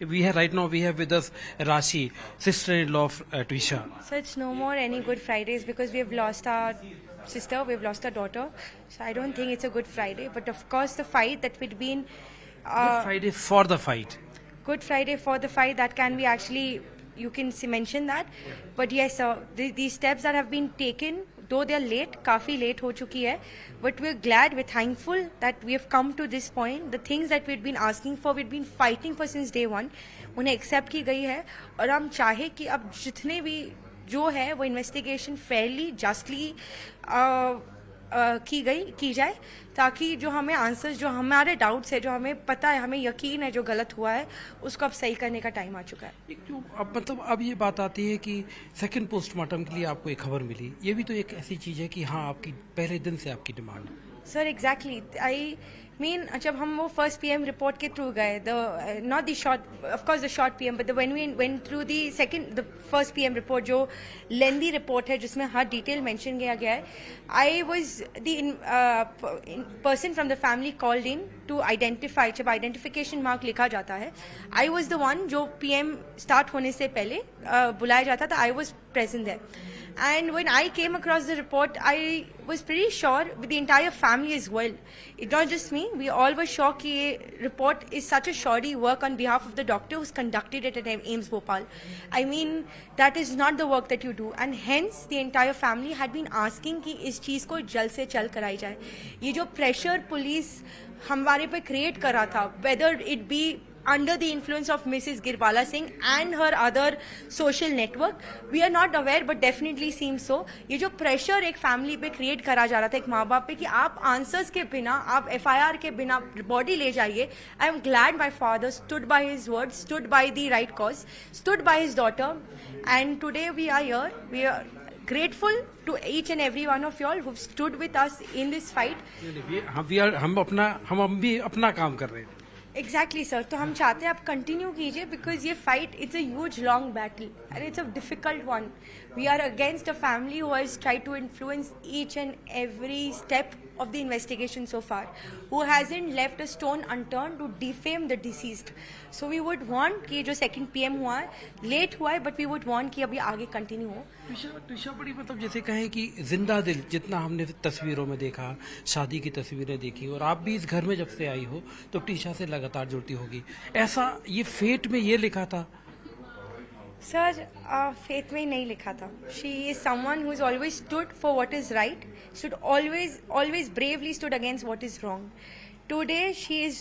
We have right now we have with us Rashi, sister-in-law of Twisha. So it's no more any Good Fridays because we have lost our sister, we have lost our daughter. So I don't think it's a Good Friday. But of course, the fight that we'd been Good Friday for the fight. Good Friday for the fight, that can be actually, you can mention that. But yes, sir, these steps that have been taken, though they are late, काफी late हो चुकी है, but we're glad, we're thankful that we have come to this point. The things that we've been asking for, we've been fighting for since day one, उन्हें accept की गई है और हम चाहे कि अब जितने भी जो है वो इन्वेस्टिगेशन फेयरली जस्टली की जाए, ताकि जो हमें आंसर्स, जो हमारे डाउट्स है, जो हमें पता है, हमें यकीन है जो गलत हुआ है, उसको अब सही करने का टाइम आ चुका है। एक जो अब मतलब अब ये बात आती है कि सेकंड पोस्टमार्टम के लिए आपको एक खबर मिली, ये भी तो एक ऐसी चीज है कि हाँ आपकी पहले दिन से आपकी डिमांड है। सर एग्जैक्टली, आई मीन जब हम वो फर्स्ट पीएम रिपोर्ट के थ्रू गए, the not the short, of course the short PM, but when we went through the first PM report, जो लेंदी रिपोर्ट है जिसमें हर डिटेल मेंशन किया गया है, I was the person from the family called in to identify, जब identification mark लिखा जाता है, आई वाज द वन जो पीएम स्टार्ट होने से पहले बुलाया जाता था, I was present there. And when I came across the report, I was pretty sure, with the entire family as well, it's not just me, we all were shocked that report is such a shoddy work on behalf of the doctor who's conducted it at AIIMS Bhopal. I mean, that is not the work that you do, and hence the entire family had been asking कि इस चीज को जल्द से जल्द कराई जाए. ये जो प्रेशर पुलिस हमारे पे क्रिएट कर रहा था, whether it be under the influence of Mrs. Girbala Singh and her other social network, we are not aware but definitely seems so. ये जो प्रेशर एक फैमिली पे क्रिएट करा जा रहा था, एक माँ बाप पे, कि आप आंसर्स के बिना, आप FIR के बिना बॉडी ले जाइए. I am glad my father stood by his word, stood by the right cause, stood by his daughter, and today we are here. We are grateful to each and every one of y'all who've stood with us in this fight. हम भी अपना काम कर रहे हैं. Exactly sir, तो हम चाहते हैं आप कंटिन्यू कीजिए, बिकॉज ये fight it's a huge long battle and it's a difficult one. We are against a family who has tried to influence each and every step of the investigation so far, who hasn't left a stone unturned to defame the deceased. So we would want कि जो second PM हुआ है, late हुआ है, but we would want कि अभी आगे continue हो. ट्विशा बड़ी मतलब जैसे कहें कि जिंदा दिल, जितना हमने तस्वीरों में देखा, शादी की तस्वीरें देखी, और आप भी इस घर में जब से आई हो तो ट्विशा से लगातार जुड़ती होगी, ऐसा ये फेट में ये लिखा था? सर फेथ में ही नहीं लिखा था. She is someone who is always stood for what is right, should always bravely stood against what is wrong. Today she is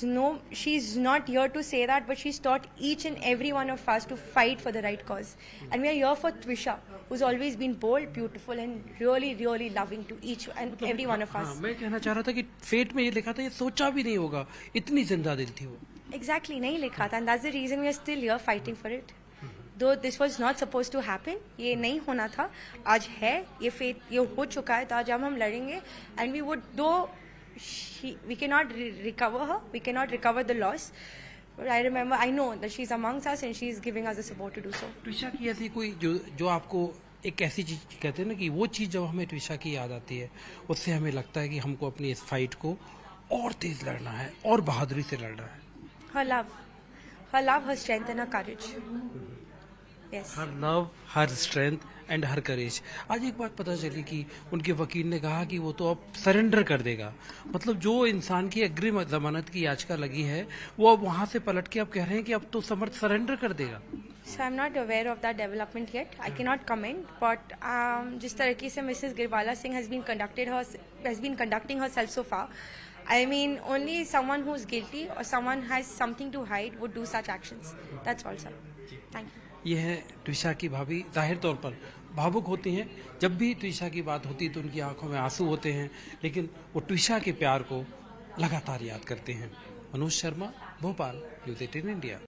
not here to say that, but she's taught each and every one of us to fight for the right cause. And we are here for Twisha, who's always been bold, beautiful, and really, really loving to each and every one of us. मैं कहना चाह रहा था कि fate में ये लिखा था, ये सोचा भी नहीं होगा, इतनी जिंदा दिल थी वो. Exactly, नहीं लिखा था, and that's the reason we are still here fighting for it. Though this was not supposed to happen, ये नहीं होना था, आज है, ये फेट, ये हो चुका है, तो आज हम लड़ेंगे. And we would, though we cannot recover her, we cannot recover the loss, but I remember, I know that she's amongst us and she's giving us the support to do so. Twisha की ऐसी कोई जो आपको एक ऐसी चीज कहते हैं ना कि वो चीज जब हमें ट्विशा की याद आती है, उससे हमें लगता है कि हमको अपनी इस फाइट को और तेज लड़ना है और बहादुरी से लड़ना है. Her love, her strength and her courage. Yes. Her love, her strength and her courage. आज एक बात पता चली कि उनके वकील ने कहा कि वो तो अब सरेंडर कर देगा. मतलब जो इंसान की अग्रिम जमानत की याचिका लगी है, वो अब वहां से पलट के अब कह रहे हैं कि अब तो समर्थ सरेंडर कर देगा. So I'm not aware of that development yet. I cannot comment. But जिस तरीके से Mrs. Girbala Singh has been conducting herself so far, I mean, only someone who's guilty or someone has something to hide would do such actions. That's all, sir. Thank you. ये है ट्विशा की भाभी. जाहिर तौर पर भावुक होती हैं, जब भी ट्विशा की बात होती है तो उनकी आंखों में आंसू होते हैं, लेकिन वो ट्विशा के प्यार को लगातार याद करते हैं. Manoj Sharma, Bhopal, news 18 India.